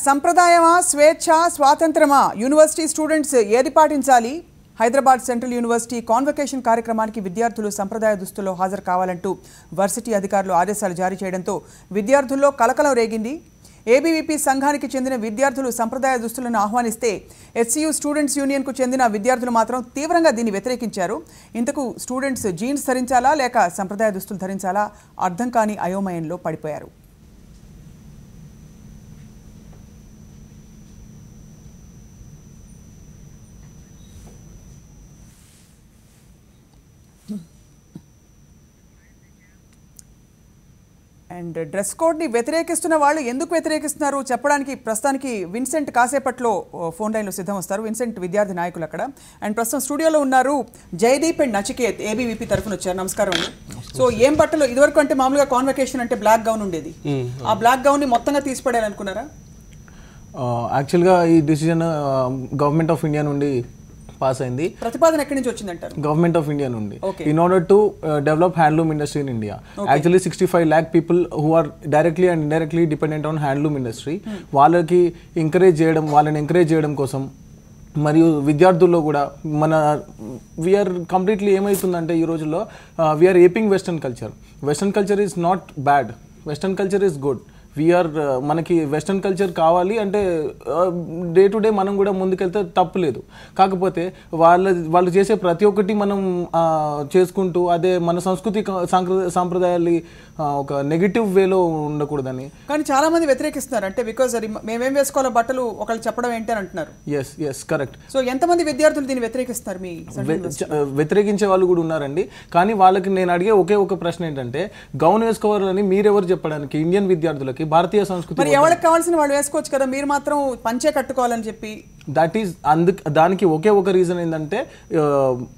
సంప్రదాయమా స్వేచ్ఛ స్వాతంత్రమా university students ఏది పాటించాలి? హైదరాబాద్ సెంట్రల్ యూనివర్సిటీ కాన్వకేషన్ కార్యక్రమానికి విద్యార్థులు సంప్రదాయ దుస్తుల్లో హాజరు కావాలంటూ వర్సిటీ అధికారులు ఆదేశాలు జారీ చేయడంతో విద్యార్థుల్లో కలకలం రేగింది. ఏబీవీపీ సంఘానికి చెందిన విద్యార్థులు సంప్రదాయ దుస్తులను ఆహ్వానిస్తే హెచ్సియు స్టూడెంట్స్ యూనియన్కు చెందిన విద్యార్థులు మాత్రం తీవ్రంగా దీన్ని వ్యతిరేకించారు. ఇంతకు స్టూడెంట్స్ జీన్స్ ధరించాలా లేక సంప్రదాయ దుస్తులు ధరించాలా అర్థం కాని అయోమయంలో పడిపోయారు. అండ్ డ్రెస్ కోడ్ని వ్యతిరేకిస్తున్న వాళ్ళు ఎందుకు వ్యతిరేకిస్తున్నారు చెప్పడానికి ప్రస్తుతానికి విన్సెంట్ కాసేపట్లో ఫోన్ లైన్లో సిద్ధం వస్తారు. విన్సెంట్ విద్యార్థి నాయకులు అక్కడ. అండ్ ప్రస్తుతం స్టూడియోలో ఉన్నారు జయదీప్ అండ్ నచికేత్ ఏబీవీపీ తరఫున వచ్చారు. నమస్కారం అండి. సో ఏం బట్టలు ఇదివరకు అంటే మామూలుగా కాన్వకేషన్ అంటే బ్లాక్ గౌన్ ఉండేది, ఆ బ్లాక్ గౌన్ని మొత్తంగా తీసిపడాలనుకున్నారా? యాక్చువల్గా ఈ డిసిజన్ గవర్నమెంట్ ఆఫ్ ఇండియా నుండి పాస్ అయింది. ప్రతిపాదన ఎక్కడి నుంచి వచ్చిందంటారు? గవర్నమెంట్ ఆఫ్ ఇండియా నుండి. In order to develop handloom industry in India. Actually 65 lakh people who are directly and indirectly dependent on handloom industry. వాళ్ళని ఎంకరేజ్ చేయడం కోసం మరియు విద్యార్థుల్లో కూడా మన వీఆర్ కంప్లీట్లీ ఏమవుతుందంటే ఈ రోజుల్లో we're aping western culture. Western culture is not bad, western culture is good. We're మనకి వెస్టర్న్ కల్చర్ కావాలి అంటే డే టు డే మనం కూడా ముందుకెళ్తే తప్పు లేదు. కాకపోతే వాళ్ళు చేసే ప్రతి ఒక్కటి మనం చేసుకుంటూ అదే మన సంస్కృతి సాంప్రదాయాలు ఒక నెగిటివ్ వేలో ఉండకూడదని. కానీ చాలా మంది వ్యతిరేకిస్తున్నారు. అంటే బికాజ్ అది మేమేం వేసుకోవాలో బట్టలు ఒకళ్ళు చెప్పడం ఏంటి అని అంటున్నారు. Yes correct. సో ఎంతమంది విద్యార్థులు దీన్ని వ్యతిరేకిస్తారు? మీ వ్యతిరేకించే వాళ్ళు కూడా ఉన్నారండి. కానీ వాళ్ళకి నేను అడిగే ఒకే ఒక ప్రశ్న ఏంటంటే గౌన్ వేసుకోవాలని మీరెవరు చెప్పడానికి? ఇండియన్ విద్యార్థులకి భారతీయ సంస్కృతి మరి ఎవరికి కావాల్సిన వాళ్ళు వేసుకోవచ్చు కదా, మీరు మాత్రం పంచే కట్టుకోవాలని చెప్పి. దట్ ఈస్ దానికి ఒకే ఒక రీజన్ ఏంటంటే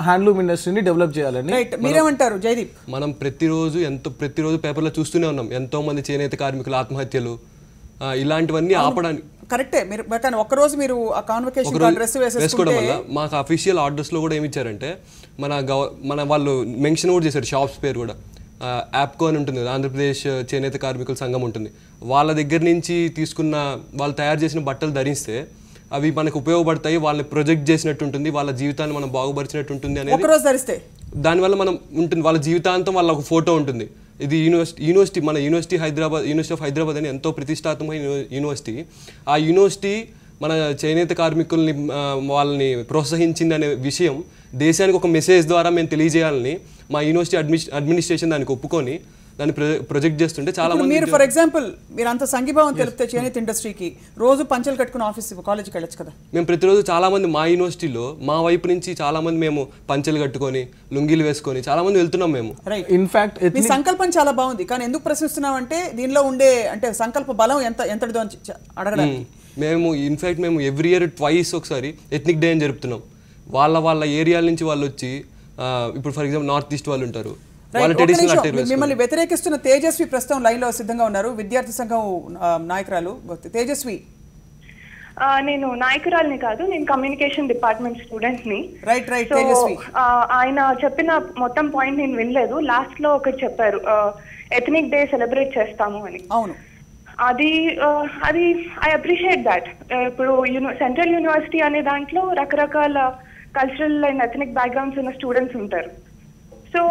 హ్యాండ్లూమ్ ఇండస్ట్రీని డెవలప్ చేయాలని. మీరేమంటారు జయదీప్? మనం ప్రతిరోజు పేపర్లో చూస్తూనే ఉన్నాం ఎంతో మంది చేనేత కార్మికుల ఆత్మహత్యలు, ఇలాంటివన్నీ ఆపడానికి. కరెక్టే. మీరు ఒక్కరోజు మీరు ఆ కాన్వకేషన్ డ్రెస్ వేసుకోవడం వల్ల మాకు అఫీషియల్ ఆర్డర్స్లో కూడా ఏమి ఇచ్చారంటే మన వాళ్ళు మెన్షన్ కూడా చేశారు షాప్స్ పేరు కూడా. యాప్కో అని ఉంటుంది కదా, ఆంధ్రప్రదేశ్ చేనేత కార్మికుల సంఘం ఉంటుంది. వాళ్ళ దగ్గర నుంచి తీసుకున్న వాళ్ళు తయారు చేసిన బట్టలు ధరిస్తే అవి మనకు ఉపయోగపడతాయి, వాళ్ళని ప్రొజెక్ట్ చేసినట్టు ఉంటుంది, వాళ్ళ జీవితాన్ని మనం బాగుపరిచినట్టు ఉంటుంది అనేది ధరిస్తే దానివల్ల మనం ఉంటుంది. వాళ్ళ జీవితాంతం వాళ్ళ ఒక ఫోటో ఉంటుంది. ఇది యూనివర్సిటీ మన యూనివర్సిటీ ఆఫ్ హైదరాబాద్ అని ఎంతో ప్రతిష్టాత్మకమైన యూనివర్సిటీ. ఆ యూనివర్సిటీ మన చేనేత కార్మికుల్ని వాళ్ళని ప్రోత్సహించింది అనే విషయం దేశానికి ఒక మెసేజ్ ద్వారా మేము తెలియజేయాలని మా యూనివర్సిటీ అడ్మినిస్ట్రేషన్ దానికి ఒప్పుకొని దాన్ని ప్రొజెక్ట్ చేస్తుంటే చాలా మంది. మీరు ఫర్ ఎగ్జాంపుల్ మీరు అంత సంఘీభావం తెలిపితే చేనేత ఇండస్ట్రీకి రోజు పంచలు కట్టుకుని కాలేజీకి వెళ్ళొచ్చు కదా. మేము ప్రతిరోజు చాలా మంది మా యూనివర్సిటీలో మా వైపు నుంచి చాలా మంది మేము పంచలు కట్టుకొని లుంగీలు వేసుకొని చాలా మంది వెళ్తున్నాం మేము. ఇన్ఫాక్ట్ మీ సంకల్పం చాలా బాగుంది, కానీ ఎందుకు ప్రశ్నిస్తున్నాం అంటే దీనిలో ఉండే అంటే సంకల్ప బలం ఎంతటిదో అడగడానికి. మేము ఎవ్రీ ఇయర్ ట్వైస్ ఒకసారి ఎథ్నిక్ డే అని జరుపుతున్నాం. వాళ్ళ ఏరియాల నుంచి వాళ్ళు వచ్చి ఇప్పుడు ఫర్ ఎగ్జాంపుల్ నార్త్ ఈస్ట్ వాళ్ళు ఉంటారు, వాళ్ళ ట్రెడిషనల్ అటైర్ వేసుకుంటారు. మిమ్మల్ని వ్యతిరేకిస్తున్న తేజస్వి ప్రస్తుతం లైన్ లో సిద్ధంగా ఉన్నారు, విద్యార్థి సంఘం నాయకురాలు. తేజస్వి. నేను నాయకురాలిని కాదు, నేను కమ్యూనికేషన్ డిపార్ట్మెంట్ స్టూడెంట్ ని. రైట్ తేజస్వి. ఆయన చెప్పిన మొత్తం పాయింట్ నేను వినలేదు. లాస్ట్ లో ఒకటి చెప్పారు, ఎథనిక్ డే సెలబ్రేట్ చేస్తాము అని. అవును, అది ఐ అప్రిషియేట్ దాట్. ఇప్పుడు సెంట్రల్ యూనివర్సిటీ అనే దాంట్లో రకరకాల కల్చరల్ అండ్ ఎథనిక్ బ్యాక్గ్రౌండ్స్ ఉన్న స్టూడెంట్స్ ఉంటారు. So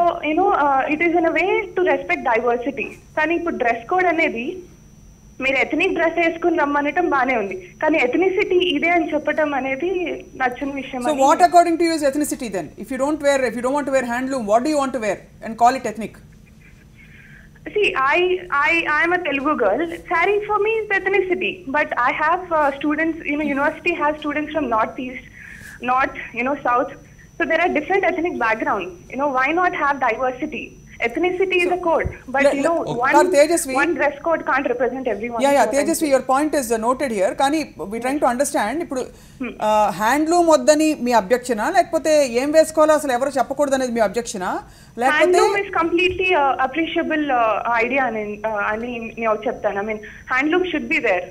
it is in a way to respect diversity. కానీ ఇప్పుడు డ్రెస్ కోడ్ అనేది మీరు ఎథనిక్ డ్రెస్ వేసుకుని రమ్మనటం బానే ఉంది, కానీ ఎథనిసిటీ ఇదే అని చెప్పడం అనేది నచ్చని విషయం. So what according to you is ethnicity then? If you don't want to wear handloom, what do you want to wear and call it ethnic? See, I am a Telugu girl. Saree for me is ethnicity, but I have students. University has students from northeast, north, south. So there are different ethnic backgrounds. Why not have diversity? Ethnicity is a code, but one dress code can't represent everyone. Yeah, Tejasvi, your point is noted here. Kani we trying to understand ఇప్పుడు handloom వద్దని మీ అబ్జెక్షనా, లేకపోతే ఏం వేసుకోవాలో అసలు ఎవరు చెప్పకూడదు అనేది మీ అబ్జెక్షనా? Handloom is completely appreciable idea అని నేను చెప్తాను. Handloom should be there.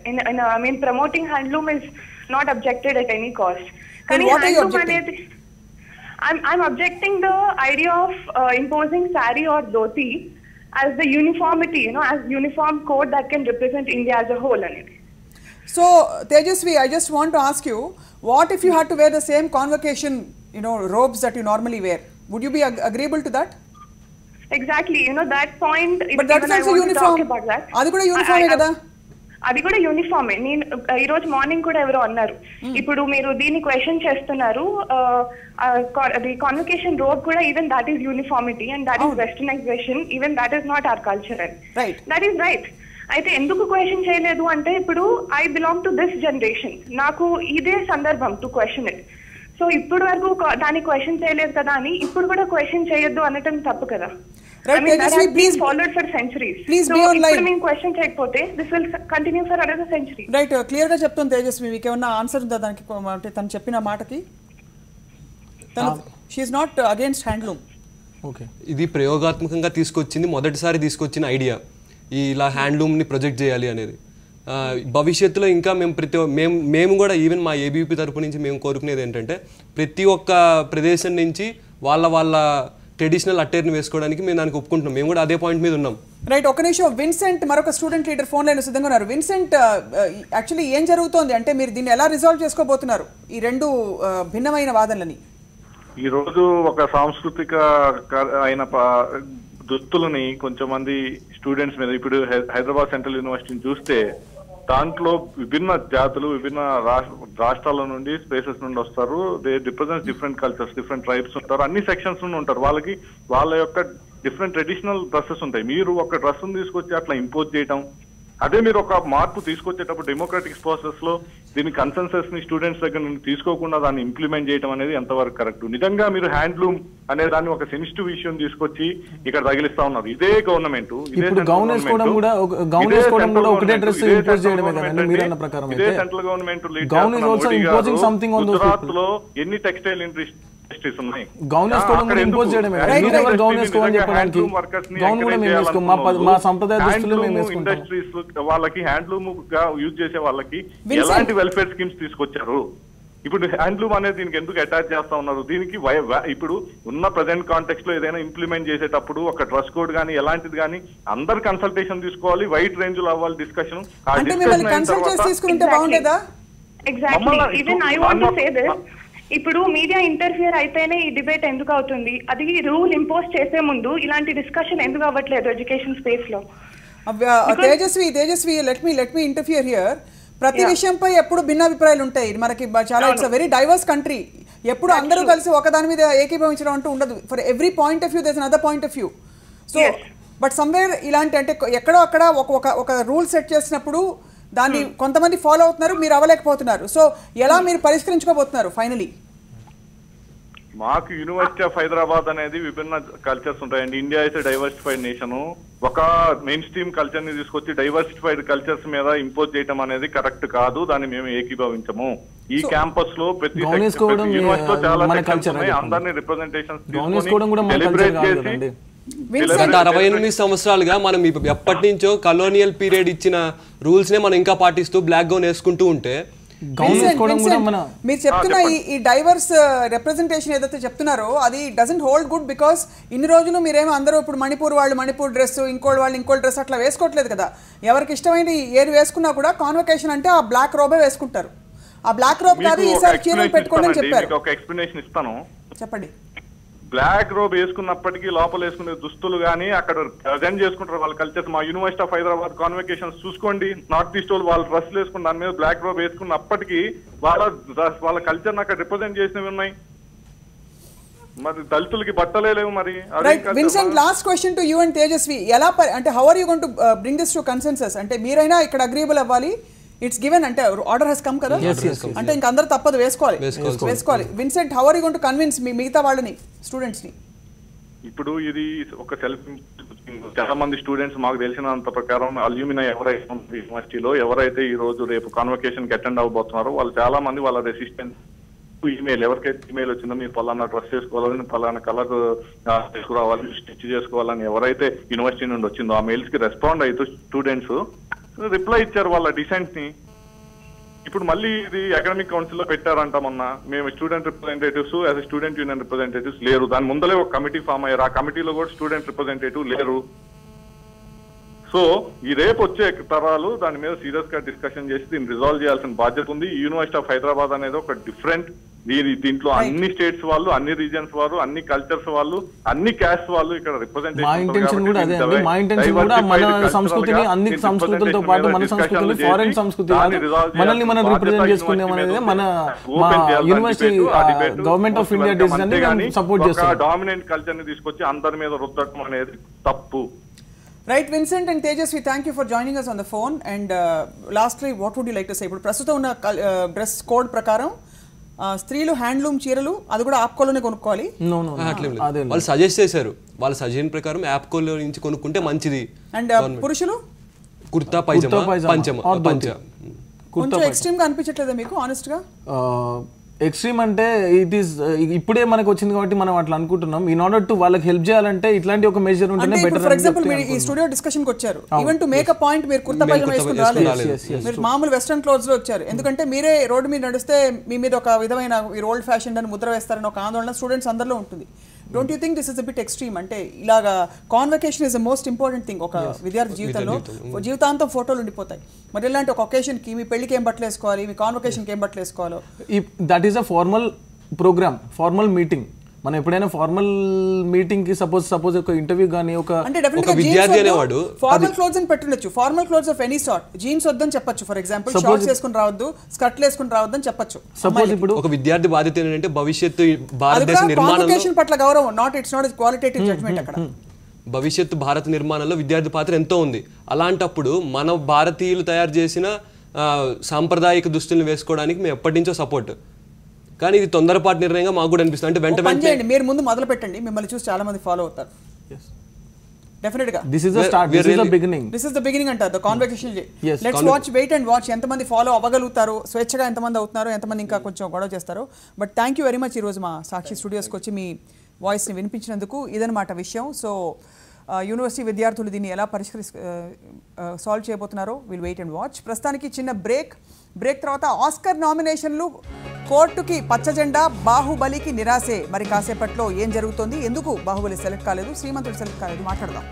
Promoting handloom is not objected at any cost. కానీ హ్యాండ్లూమ్ అనేది I'm objecting the idea of imposing sari or dhoti as the uniformity, as uniform code that can represent India as a whole. So Tejasvi, I just want to ask you, what if you had to wear the same convocation, robes that you normally wear? Would you be agreeable to that? Exactly, that point. But that's also uniform. అది కూడా యూనిఫామే కదా? అది కూడా యూనిఫామే. నేను ఈ రోజు morning కూడా ఎవరో అన్నారు, ఇప్పుడు మీరు దీన్ని క్వశ్చన్ చేస్తున్నారు, ది కాన్వకేషన్ రోబ్ కూడా even that is uniformity and that is westernisation, even that is not our culture and that is right. అయితే ఎందుకు క్వశ్చన్ చేయలేదు అంటే, ఇప్పుడు I belong to this generation, నాకు ఇదే సందర్భం టు క్వశ్చన్ ఇట్. సో ఇప్పుడు వరకు దాన్ని క్వశ్చన్ చేయలేదు కదా అని ఇప్పుడు కూడా క్వశ్చన్ చేయొద్దు అనటం తప్పు కదా. Right, Tejasvi, please followed for centuries. Please be online. ఇప్పుడు మేము క్వశ్చన్ చేయకపోతే this will continue for another century. Right, clear గా చెప్తాను తేజస్వి, మీకు ఏమన్నా ఆన్సర్ ఉందా దానికి? అంటే తను చెప్పిన మాటకి she is not against handloom. Okay, ఇది ప్రయోగాత్మకంగా తీసుకొచ్చింది, మొదటిసారి తీసుకొచ్చిన ఐడియా ఇలా హ్యాండ్లూమ్ని ప్రొజెక్ట్ చేయాలి అనేది. భవిష్యత్తులో ఇంకా మేము కూడా ఈవెన్ మా ఏబీపీ తరపు నుంచి మేము కోరుకునేది ఏంటంటే, ప్రతి ఒక్క ప్రదేశం నుంచి వాళ్ళ ట్రెడిషనల్ అట్టేర్ని వేసుకోవడానికి మేము దానికి ఒప్పుకుంటున్నాం. మేము కూడా అదే పాయింట్ మీద ఉన్నాం. రైట్, ఒక నిమిషం. విన్సెంట్ మరొక స్టూడెంట్ లీడర్ ఫోన్ లైన్ సిద్ధంగా ఉన్నారు. విన్సెంట్, యాక్చువల్లీ ఏం జరుగుతోంది అంటే మీరు దీన్ని ఎలా రిజాల్వ్ చేసుకోబోతున్నారు, ఈ రెండు భిన్నమైన వాదనలని? ఈ రోజు ఒక సాంస్కృతిక అయిన దుస్తులని కొంచెం మంది స్టూడెంట్స్ మీద, ఇప్పుడు హైదరాబాద్ సెంట్రల్ యూనివర్సిటీని చూస్తే దాంట్లో విభిన్న జాతులు, విభిన్న రాష్ట్రాల నుండి, స్పేసెస్ నుండి వస్తారు. They represents different cultures, different tribes ఉంటారు, అన్ని సెక్షన్స్ నుండి ఉంటారు. వాళ్ళకి వాళ్ళ యొక్క డిఫరెంట్ ట్రెడిషనల్ డ్రెస్సెస్ ఉంటాయి. మీరు ఒక డ్రెస్ తీసుకొచ్చి అట్లా ఇంపోజ్ చేయడం, అదే మీరు ఒక మార్పు తీసుకొచ్చేటప్పుడు డెమోక్రటిక్ ప్రాసెస్ లో దీని కన్సెన్సస్ ని స్టూడెంట్స్ దగ్గర నుండి తీసుకోకుండా దాన్ని ఇంప్లిమెంట్ చేయడం అనేది ఎంతవరకు కరెక్ట్? నిజంగా మీరు హ్యాండ్లూమ్ అనే దాన్ని ఒక సెన్సిటివ్ విషయం తీసుకొచ్చి ఇక్కడ తగిలిస్తా ఉన్నారు. ఇదే గవర్నమెంట్, ఇదే సెంట్రల్ గవర్నమెంట్ గుజరాత్ లో ఎన్ని టెక్స్టైల్ ఇండస్ట్రీస్ ఉన్నాయి. ఇండస్ట్రీస్ వాళ్ళకి హ్యాండ్లూమ్ గా యూజ్ చేసే వాళ్ళకి ఎలాంటి వెల్ఫేర్ స్కీమ్స్ తీసుకొచ్చారు? ఇప్పుడు హ్యాండ్లూమ్ అనేది దీనికి ఎందుకు అటాచ్ చేస్తా ఉన్నారు? దీనికి ఇప్పుడు ఉన్న ప్రజెంట్ కాంటెక్స్ట్ లో ఏదైనా ఇంప్లిమెంట్ చేసేటప్పుడు ఒక డ్రెస్ కోడ్ గానీ ఎలాంటిది గానీ అందరు కన్సల్టేషన్ తీసుకోవాలి, వైడ్ రేంజ్ లో అవ్వాలి డిస్కషన్. ఇప్పుడు మీడియా ఇంటర్ఫియర్ అయితేనే ఈ డిబేట్ ఎందుకు అవుతుంది? అది రూల్ ఇంపోజ్ చేసే ముందు ఇలాంటి డిస్కషన్ ఎందుకు అవ్వట్లేదు ఎడ్యుకేషన్ స్పేస్ లో? Tejaswi, let me interfere here. ప్రతి విషయంపై ఎప్పుడు భిన్నాభిప్రాయాలు ఉంటాయి మనకి. చాలా it's a very diverse country. ఎప్పుడు అందరూ కలిసి ఒక దాని మీద ఏకీభవించడం అంటూ ఉండదు. For every point of view there is another point of view. So but somewhere ఇలాంటి అంటే ఎక్కడో అక్కడ ఒక రూల్ సెట్ చేసినప్పుడు దాన్ని కొంతమంది ఫాలో అవుతున్నారు, మీరు అవ్వలేకపోతున్నారు. సో ఎలా మీరు పరిష్కరించుకోబోతున్నారు ఫైనలీ? మాకు యూనివర్సిటీ ఆఫ్ హైదరాబాద్ అనేది విభిన్న కల్చర్స్ ఉంటాయండి. India is diversified nation. ఒక మెయిన్ స్ట్రీమ్ కల్చర్ ని తీసుకొచ్చి డైవర్సిఫైడ్ కల్చర్స్ మీద ఇంపోజ్ చేయడం అనేది కరెక్ట్ కాదు. దాన్ని మేము ఏకీభవించము. ఈ క్యాంపస్ లో ప్రతి యూనివర్సిటీలో చాలా అందరినీ రిప్రజెంటేషన్స్ సెలబ్రేట్ చేసి 68 సంవత్సరాలుగా మనం ఎప్పటి నుంచో కలోనియల్ పీరియడ్ ఇచ్చిన రూల్స్ నే మనం ఇంకా పాటిస్తూ బ్లాక్ గౌన్ వేసుకుంటూ ఉంటే, మీరు చెప్తున్న ఈ డైవర్స్ రిప్రజెంటేషన్ ఏదైతే చెప్తున్నారో అది డజంట్ హోల్డ్ గుడ్. బికాస్ ఇన్ని రోజులు మీరేమో అందరూ ఇప్పుడు మణిపూర్ వాళ్ళు మణిపూర్ డ్రెస్, ఇంకోటి వాళ్ళు ఇంకోటి డ్రెస్ అట్లా వేసుకోవట్లేదు కదా. ఎవరికి ఇష్టమైన ఏది వేసుకున్నా కూడా కాన్వకేషన్ అంటే ఆ బ్లాక్ రోబే వేసుకుంటారు. ఆ బ్లాక్ రోబ్ కాదు, ఈసారి చీరలు పెట్టుకోండి అని చెప్పారు. ఒక ఎక్స్ప్లెనేషన్ ఇస్తాను, చెప్పండి. బ్లాక్ రోబ్ వేసుకున్నప్పటికీ లోపల వేసుకునే దుస్తులు గానీ అక్కడ ప్రజెంట్ చేసుకుంటారు వాళ్ళ కల్చర్స్. మా యూనివర్సిటీ ఆఫ్ హైదరాబాద్ కాన్వకేషన్స్ చూసుకోండి, నార్త్ ఈస్ట్ వాళ్ళు వాళ్ళ డ్రెస్లు వేసుకుని దాని మీద బ్లాక్ రోబ్ వేసుకున్నప్పటికీ వాళ్ళ కల్చర్ అక్కడ రిప్రజెంట్ చేసినవి ఉన్నాయి. మరి దళితులకి బట్టలే లేవు. మరి Vincent, last question to you and Tejaswi. ఎలా అంటే how are you going to bring this to consensus? అంటే మీరైనా ఇక్కడ అగ్రీబుల్ అవ్వాలి. ఇట్స్ గివెన్ అంటే ఆర్డర్ హెస్ కమ్ కదా, అంటే ఇంకా అందరూ తప్పదు వేసుకోవాలి. Vincent, how are you going to convince మిగతా వాళ్ళని, స్టూడెంట్స్ ని? ఇప్పుడు ఇది ఒక సెల్ఫ్, చాలా మంది స్టూడెంట్స్ మాకు తెలిసినంత ప్రకారం అల్యూమినై ఎవరైతే యూనివర్సిటీలో ఎవరైతే ఈ రోజు రేపు కాన్వకేషన్ కి అటెండ్ అవ్వబోతున్నారో వాళ్ళు చాలా మంది వాళ్ళ రెసిస్టెన్స్ ఈమెయిల్, ఎవరికైతే ఈమెయిల్ వచ్చిందో మీరు పలానా డ్రెస్ చేసుకోవాలని, పలానా కలర్ తీసుకురావాలి, స్టిచ్ చేసుకోవాలని ఎవరైతే యూనివర్సిటీ నుండి వచ్చిందో ఆ మెయిల్స్ కి రెస్పాండ్ అయితే స్టూడెంట్స్ రిప్లై ఇచ్చారు వాళ్ళ డిసెంట్ ని. ఇప్పుడు మళ్ళీ ఇది అకాడమిక్ కౌన్సిల్ లో పెట్టారంట మొన్న. మేము student representatives as student union representatives లేరు. దాని ముందలే ఒక కమిటీ ఫామ్ అయ్యారు. ఆ కమిటీలో కూడా స్టూడెంట్ రిప్రజెంటేటివ్ లేరు. సో ఈ రేపు వచ్చే తరాలు దాని మీద సీరియస్ గా డిస్కషన్ చేసి దీన్ని రిజాల్వ్ చేయాల్సిన బాధ్యత ఉంది. యూనివర్సిటీ ఆఫ్ హైదరాబాద్ అనేది ఒక డిఫరెంట్ దీంట్లో అన్ని స్టేట్స్ వాళ్ళు, అన్ని రీజన్స్ వాళ్ళు, అన్ని కల్చర్స్ వాళ్ళు, అన్ని క్యాస్ట్ వాళ్ళు ఇక్కడ మా ఇంటెన్షన్ కూడా అదే అండి. మా ఇంటెన్షన్ కూడా మన సంస్కృతిని, అన్ని సంస్కృతులతో పాటు మన సంస్కృతిని, ఫారెన్ సంస్కృతి మనల్ని మనం రిప్రజెంట్ చేసుకునేది అనేది మన university government of India decision support చేస్తాం. డామినెంట్ కల్చర్ ని తీసుకొచ్చి అందరి మీద రుద్దటం అనేది తప్పు. Right Vincent and Tejaswi, thank you for joining us on the phone. And lastly what would you like to say? ఇప్పుడు ప్రస్తుతం ఉన్న డ్రెస్ కోడ్ ప్రకారం స్త్రీలు హ్యాండ్లూమ్ చీరలు అది కూడా యాప్కోలోనే కొనుక్కోవాలి. వాళ్ళు సజెస్ట్ చేశారు, వాళ్ళ సజెషన్ ప్రకారం యాప్కోలో నుంచి కొనుక్కుంటే మంచిది. అండ్ పురుషులు కుర్తా పైజమా, పంచ. కొంచెం ఎక్స్ట్రీమ్ గా అనిపించట్లేదా మీకు ఆనెస్ట్ గా? ఎక్స్ట్రీమ్ అంటే ఇట్ ఈస్ ఇప్పుడే మనకు వచ్చింది కాబట్టి మనం అట్లా అనుకుంటున్నాం. ఇన్ ఆర్డర్ టు వాళ్ళకి హెల్ప్ చేయాలంటే ఇట్లాంటి ఒక మెజర్ ఉంటేనే బెటర్. ఫర్ ఎగ్జాంపుల్ మీరు ఈ స్టూడియో డిస్కషన్ కి వచ్చారు, even to make a point మీరు కుర్తా పైజమా వేసుకుని రాలేదు, మీరు మామూలు వెస్టర్న్ క్లోత్స్ లో వచ్చారు. ఎందుకంటే మీరే రోడ్డు మీద నడిస్తే మీ మీద ఒక విధమైన ఓల్డ్ ఫ్యాషన్ అని ముద్ర వేస్తారని ఒక ఆందోళన స్టూడెంట్స్ అందరిలో ఉంటుంది. Don't you think this is a bit extreme? అంటే ఇలాగా convocation is the most important thing ఒక విద్యార్థి జీవితంలో. జీవితాంతం ఫోటోలు ఉండిపోతాయి. మరి ఇలాంటి ఒక ఒకేషన్ కి మీ పెళ్లికి ఏం బట్టలు వేసుకోవాలి, మీ కాన్వకేషన్ కి ఏం బట్టలు వేసుకోవాలో, that is a formal programme, formal meeting. మనం ఎప్పుడైనా ఫార్మల్ మీటింగ్ కి సపోజ్ ఒక ఇంటర్వ్యూ గానీ ఒక విద్యార్థి అనేవాడు ఫార్మల్ క్లోత్స్ అని పెట్టొచ్చు. Formal clothes of any sort, jeans వద్దని చెప్పొచ్చు. ఫర్ ఎగ్జాంపుల్ షార్ట్స్ వేసుకుని రావద్దు, స్కర్ట్లు వేసుకుని రావద్దని చెప్పొచ్చు. సపోజ్ ఇప్పుడు ఒక విద్యార్థి బాధ్యత ఏంటంటే భవిష్యత్తు భారతదేశ నిర్మాణంలో పట్ల గౌరవం, ఇట్స్ నాట్ క్వాలిటేటివ్ జడ్జ్మెంట్. అక్కడ భవిష్యత్తు భారత నిర్మాణంలో విద్యార్థి పాత్ర ఎంతో ఉంది. అలాంటప్పుడు మన భారతీయులు తయారు చేసిన సాంప్రదాయిక దుస్తులను వేసుకోవడానికి మేము ఎప్పటి నుంచో సపోర్ట్. కానీ ఇది తొందరపాటు నిర్ణయంగా మాకు కూడా అనిపిస్తుంది. అంటే వెంటనే మీరు ముందు మొదలు పెట్టండి, మిమ్మల్ని చూసి చాలా మంది ఫాలో అవుతారు. డెఫినెట్ గా this is the start, this is the beginning, this is the beginning అంటారు the convocation. Let's watch, wait and watch ఎంతమంది ఫాలో అవ్వగలుగుతారు, స్వేచ్ఛగా ఎంతమంది అవుతున్నారు, ఎంతమంది ఇంకా కొంచెం గొడవ చేస్తారు. But thank you very much ఈరోజు మా సాక్షి స్టూడియోస్కి వచ్చి మీ వాయిస్ని వినిపించినందుకు. ఇదనమాట విషయం. సో యూనివర్సిటీ విద్యార్థులు దీన్ని ఎలా సాల్వ్ చేయబోతున్నారో విల్ వెయిట్ అండ్ వాచ్. ప్రస్తుతానికి చిన్న బ్రేక్ తర్వాత ఆస్కర్ నామినేషన్లు కోర్టుకి పచ్చజెండా, బాహుబలికి నిరాశే. మరి కాసేపట్లో ఏం జరుగుతోంది, ఎందుకు బాహుబలి సెలెక్ట్ కాలేదు, శ్రీమంతుడు సెలెక్ట్ కాలేదు, మాట్లాడదాం.